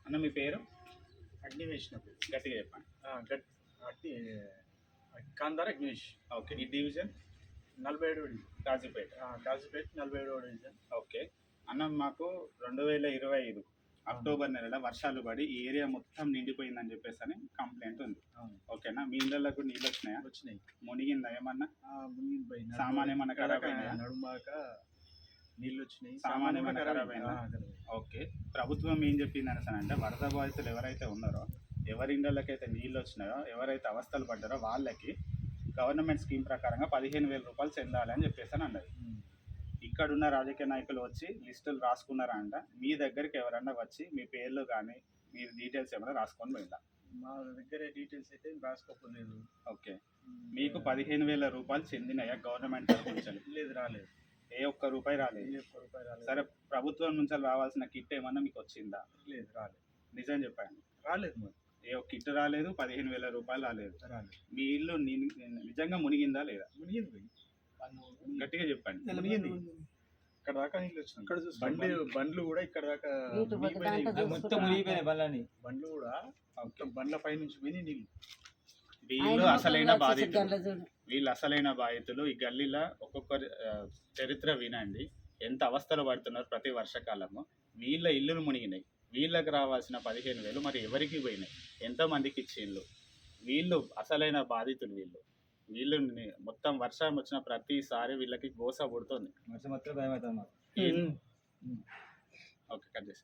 అన్న మీ పేరు? అగ్నివేష్ నా పేరు. గట్టిగా చెప్పండి. అట్టి కాందార్ అగ్నివేష్. ఓకే. ఈ డివిజన్ 47వ డివిజన్. కాజీపేట. కాజీపేట 47వ డివిజన్. ఓకే. అన్న మాకు 2025 అక్టోబర్ నెలలో వర్షాలు పడి ఈ ఏరియా మొత్తం నిండిపోయిందని చెప్పేసి అని కంప్లైంట్ ఉంది. ఓకేనా? మీ ఇళ్ళకు నీళ్ళు వచ్చినాయా? వచ్చినాయి. మునిగిందా ఏమన్నా? మునిగిపోయినాయి. సామాన్ ఏమన్నా ఖరాబ్ అయినా? నడుమాక నీళ్ళు వచ్చినాయి. సామాన్ ఏమన్నా ఖరాబ్ అయినా? ఓకే. ప్రభుత్వం ఏం చెప్పింది అంటే వరద బాధితులు ఎవరైతే ఉన్నారో, ఎవరి ఇళ్ళకైతే నీళ్ళు వచ్చినాయో, ఎవరైతే అవస్థలు పడ్డారో వాళ్ళకి గవర్నమెంట్ స్కీమ్ ప్రకారంగా 15,000 రూపాయలు చెందాలి అని చెప్పేసి అని అన్నది. ఇక్కడున్న రాజకీయ నాయకులు వచ్చి లిస్టులు రాసుకున్నారా అంట? మీ దగ్గరికి ఎవరన్నా వచ్చి మీ పేర్లు కానీ మీ డీటెయిల్స్ ఏమైనా రాసుకొని పోయిందా? మా దగ్గర డీటెయిల్స్ అయితే రాసుకోలేదు. ఓకే. మీకు 15,000 రూపాయలు చెందినాయా గవర్నమెంట్ తరఫు నుంచి? లేదు, రాలేదు. ఏ ఒక్క రూపాయి రాలేదు. సరే, ప్రభుత్వం నుంచి రావాల్సిన కిట్ ఏమన్నా మీకు వచ్చిందా? లేదు, రాలేదు. నిజం చెప్పండి. రాలేదు. మరి ఏ ఒక్క కిట్ రాలేదు, 15,000 రూపాయలు రాలేదు. రాలేదు. మీ ఇల్లు నిజంగా మునిగిందా లేదా? మునిగింది. గట్టిగా చెప్పండి. మునిగింది. ఇక్కడ దాకా నీళ్ళు వచ్చినాయి. బండ్లు కూడా ఇక్కడ దాకా మొత్తం మునిగిపోయినాయి. బండ్లు కూడా బండ్ల పై నుంచి పోయి నీళ్ళు. వీళ్ళు అసలైన బాధితులు. ఈ గల్లీలో ఒక్కొక్కరి చరిత్ర వినండి, ఎంత అవస్థలు పడుతున్నారు ప్రతి వర్షకాలము. వీళ్ళ ఇల్లులు మునిగినాయి. వీళ్ళకి రావాల్సిన 15,000 మరి ఎవరికి పోయినాయి? ఎంతమందికి ఇచ్చిండ్రు? వీళ్ళు అసలైన బాధితులు. వీళ్ళు మొత్తం వర్షం వచ్చిన ప్రతిసారి వీళ్ళకి గోస పుడుతుంది. వర్షం మాత్రం భయం అవుతుంది. ఓకే, కట్ చేసి